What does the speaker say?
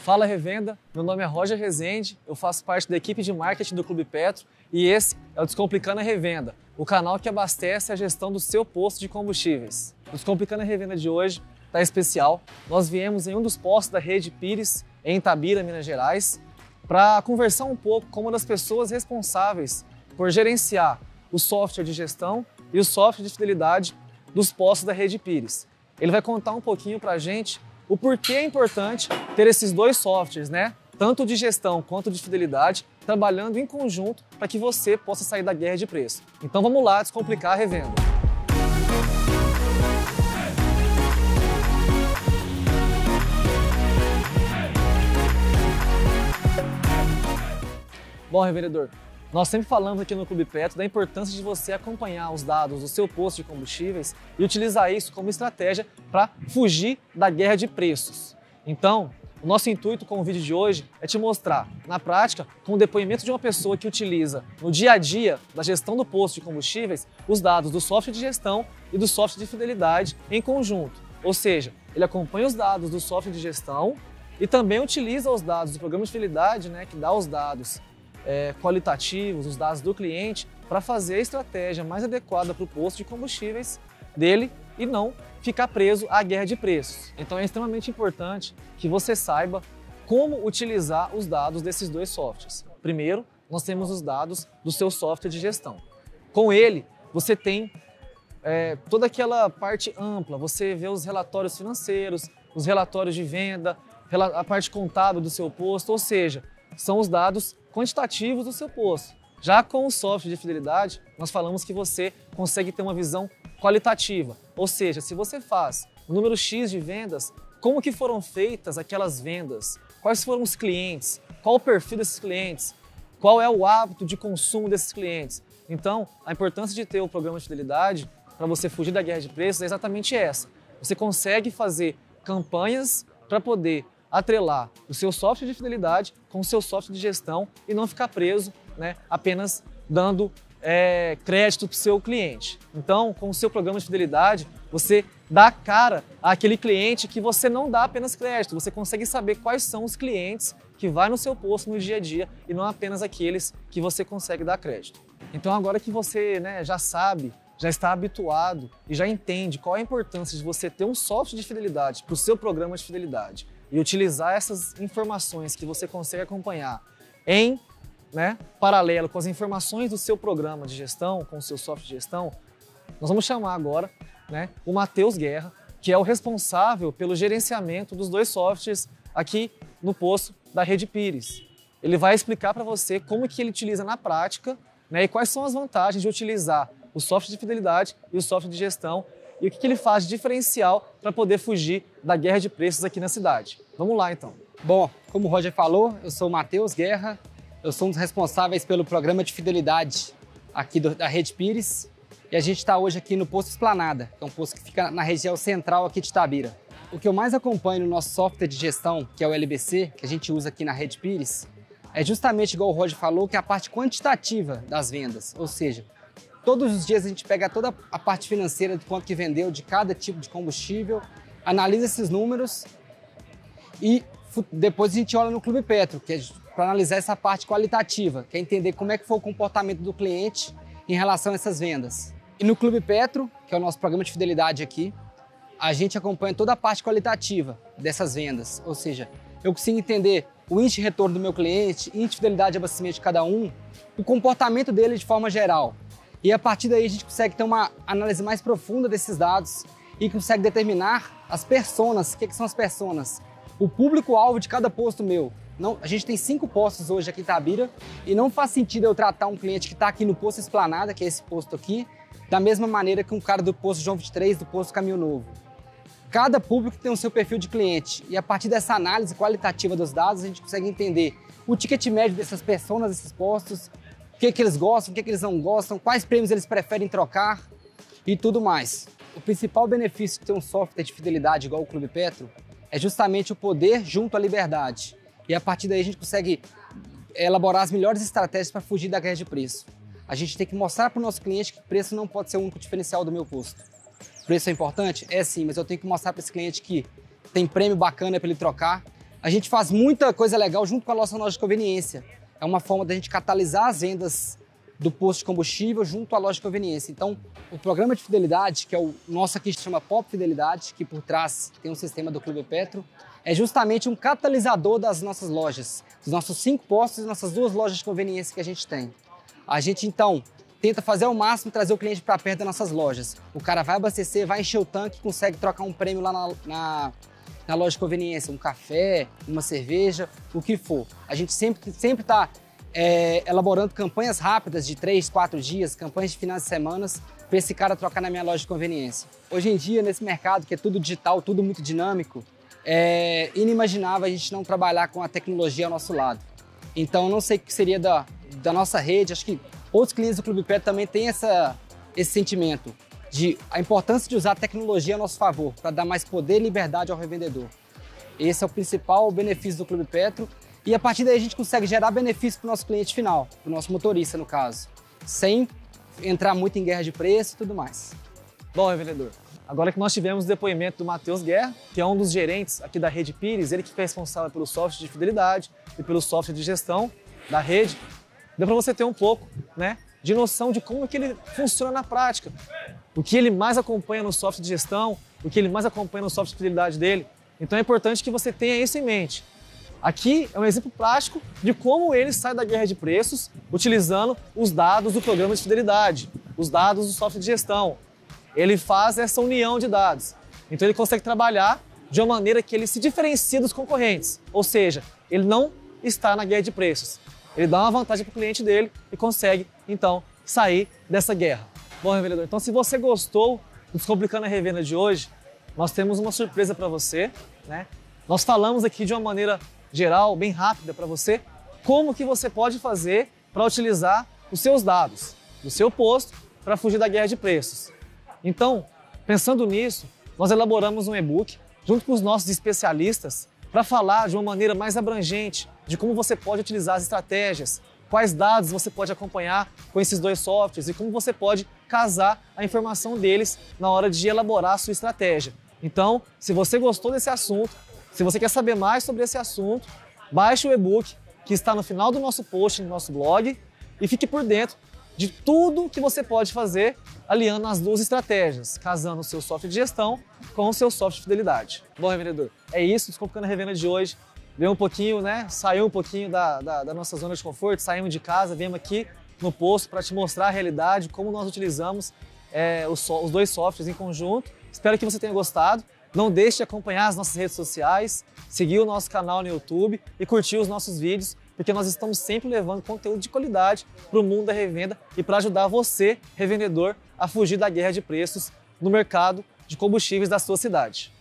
Fala Revenda, meu nome é Roger Rezende, eu faço parte da equipe de marketing do Clube Petro e esse é o Descomplicando a Revenda, o canal que abastece a gestão do seu posto de combustíveis. O Descomplicando a Revenda de hoje está especial. Nós viemos em um dos postos da Rede Pires, em Itabira, Minas Gerais, para conversar um pouco com uma das pessoas responsáveis por gerenciar o software de gestão e o software de fidelidade dos postos da Rede Pires. Ele vai contar um pouquinho para a gente o porquê é importante ter esses dois softwares, né? Tanto de gestão quanto de fidelidade, trabalhando em conjunto para que você possa sair da guerra de preço. Então vamos lá descomplicar a revenda. Bom, revendedor, nós sempre falamos aqui no Clube Petro da importância de você acompanhar os dados do seu posto de combustíveis e utilizar isso como estratégia para fugir da guerra de preços. Então, o nosso intuito com o vídeo de hoje é te mostrar, na prática, com o depoimento de uma pessoa que utiliza no dia a dia da gestão do posto de combustíveis, os dados do software de gestão e do software de fidelidade em conjunto. Ou seja, ele acompanha os dados do software de gestão e também utiliza os dados do programa de fidelidade, né, que dá os dados qualitativos, os dados do cliente, para fazer a estratégia mais adequada para o posto de combustíveis dele e não ficar preso à guerra de preços. Então é extremamente importante que você saiba como utilizar os dados desses dois softwares. Primeiro, nós temos os dados do seu software de gestão. Com ele, você tem toda aquela parte ampla, você vê os relatórios financeiros, os relatórios de venda, a parte contábil do seu posto, ou seja, são os dados quantitativos do seu posto. Já com o software de fidelidade, nós falamos que você consegue ter uma visão qualitativa, ou seja, se você faz um número X de vendas, como que foram feitas aquelas vendas, quais foram os clientes, qual o perfil desses clientes, qual é o hábito de consumo desses clientes. Então, a importância de ter o programa de fidelidade para você fugir da guerra de preços é exatamente essa. Você consegue fazer campanhas para poder atrelar o seu software de fidelidade com o seu software de gestão e não ficar preso, né, apenas dando crédito para o seu cliente. Então, com o seu programa de fidelidade, você dá cara àquele cliente que você não dá apenas crédito, você consegue saber quais são os clientes que vai no seu posto no dia a dia e não apenas aqueles que você consegue dar crédito. Então, agora que você, né, já sabe, já está habituado e já entende qual é a importância de você ter um software de fidelidade para o seu programa de fidelidade e utilizar essas informações que você consegue acompanhar em paralelo com as informações do seu programa de gestão, com o seu software de gestão, nós vamos chamar agora o Matheus Guerra, que é o responsável pelo gerenciamento dos dois softwares aqui no posto da Rede Pires. Ele vai explicar para você como que ele utiliza na prática, e quais são as vantagens de utilizar o software de fidelidade e o software de gestão e o que ele faz de diferencial para poder fugir da guerra de preços aqui na cidade. Vamos lá, então. Bom, como o Roger falou, eu sou o Matheus Guerra, eu sou um dos responsáveis pelo programa de fidelidade aqui da Rede Pires e a gente está hoje aqui no posto Esplanada, que é um posto que fica na região central aqui de Itabira. O que eu mais acompanho no nosso software de gestão, que é o LBC, que a gente usa aqui na Rede Pires, é justamente, igual o Roger falou, que é a parte quantitativa das vendas, ou seja, todos os dias a gente pega toda a parte financeira de quanto que vendeu de cada tipo de combustível, analisa esses números e depois a gente olha no Clube Petro, que é para analisar essa parte qualitativa, que é entender como é que foi o comportamento do cliente em relação a essas vendas. E no Clube Petro, que é o nosso programa de fidelidade aqui, a gente acompanha toda a parte qualitativa dessas vendas, ou seja, eu consigo entender o índice de retorno do meu cliente, índice de fidelidade de abastecimento de cada um, o comportamento dele de forma geral. E a partir daí a gente consegue ter uma análise mais profunda desses dados e consegue determinar as personas. O que são as personas? O público-alvo de cada posto meu. Não, a gente tem 5 postos hoje aqui em Itabira e não faz sentido eu tratar um cliente que está aqui no posto Esplanada, que é esse posto aqui, da mesma maneira que um cara do posto João 23, do posto Caminho Novo. Cada público tem o seu perfil de cliente e a partir dessa análise qualitativa dos dados a gente consegue entender o ticket médio dessas personas, desses postos, o que eles gostam, o que eles não gostam, quais prêmios eles preferem trocar e tudo mais. O principal benefício de ter um software de fidelidade igual o Clube Petro é justamente o poder junto à liberdade. E a partir daí a gente consegue elaborar as melhores estratégias para fugir da guerra de preço. A gente tem que mostrar para o nosso cliente que preço não pode ser o único diferencial do meu posto. Preço é importante? É sim, mas eu tenho que mostrar para esse cliente que tem prêmio bacana para ele trocar, A gente faz muita coisa legal junto com a nossa loja de conveniência. É uma forma da gente catalisar as vendas do posto de combustível junto à loja de conveniência. Então, o programa de fidelidade, que é o nosso aqui se chama Pop Fidelidade, que por trás tem um sistema do Clube Petro, é justamente um catalisador das nossas lojas, dos nossos 5 postos e nossas 2 lojas de conveniência que a gente tem. A gente, então, tenta fazer ao máximo trazer o cliente para perto das nossas lojas. O cara vai abastecer, vai encher o tanque, consegue trocar um prêmio lá na loja de conveniência, um café, uma cerveja, o que for. A gente sempre está elaborando campanhas rápidas de 3, 4 dias, campanhas de finais de semana, para esse cara trocar na minha loja de conveniência. Hoje em dia, nesse mercado que é tudo digital, tudo muito dinâmico, é inimaginável a gente não trabalhar com a tecnologia ao nosso lado. Então, não sei o que seria da nossa rede, acho que outros clientes do Clube Petro também têm esse sentimento de a importância de usar a tecnologia a nosso favor, para dar mais poder e liberdade ao revendedor. Esse é o principal benefício do Clube Petro e a partir daí a gente consegue gerar benefício para o nosso cliente final, para o nosso motorista no caso, sem entrar muito em guerra de preço e tudo mais. Bom, revendedor, agora que nós tivemos o depoimento do Matheus Guerra, que é um dos gerentes aqui da Rede Pires, ele que foi responsável pelo software de fidelidade e pelo software de gestão da rede, deu para você ter um pouco, né, de noção de como que ele funciona na prática. O que ele mais acompanha no software de gestão, o que ele mais acompanha no software de fidelidade dele. Então é importante que você tenha isso em mente. Aqui é um exemplo prático de como ele sai da guerra de preços utilizando os dados do programa de fidelidade, os dados do software de gestão. Ele faz essa união de dados. Então ele consegue trabalhar de uma maneira que ele se diferencia dos concorrentes. Ou seja, ele não está na guerra de preços. Ele dá uma vantagem para o cliente dele e consegue, então, sair dessa guerra. Bom, revendedor, então se você gostou do Descomplicando a Revenda de hoje, nós temos uma surpresa para você, né? Nós falamos aqui de uma maneira geral, bem rápida para você, como que você pode fazer para utilizar os seus dados do seu posto para fugir da guerra de preços. Então, pensando nisso, nós elaboramos um e-book junto com os nossos especialistas para falar de uma maneira mais abrangente de como você pode utilizar as estratégias, quais dados você pode acompanhar com esses 2 softwares e como você pode casar a informação deles na hora de elaborar a sua estratégia. Então, se você gostou desse assunto, se você quer saber mais sobre esse assunto, baixe o e-book que está no final do nosso post no nosso blog e fique por dentro de tudo que você pode fazer aliando as 2 estratégias, casando o seu software de gestão com o seu software de fidelidade. Bom, revendedor, é isso, Descomplicando a Revenda de hoje. Veio um pouquinho, né? Saiu um pouquinho da nossa zona de conforto, saímos de casa, viemos aqui no posto para te mostrar a realidade, como nós utilizamos os 2 softwares em conjunto. Espero que você tenha gostado. Não deixe de acompanhar as nossas redes sociais, seguir o nosso canal no YouTube e curtir os nossos vídeos, porque nós estamos sempre levando conteúdo de qualidade para o mundo da revenda e para ajudar você, revendedor, a fugir da guerra de preços no mercado de combustíveis da sua cidade.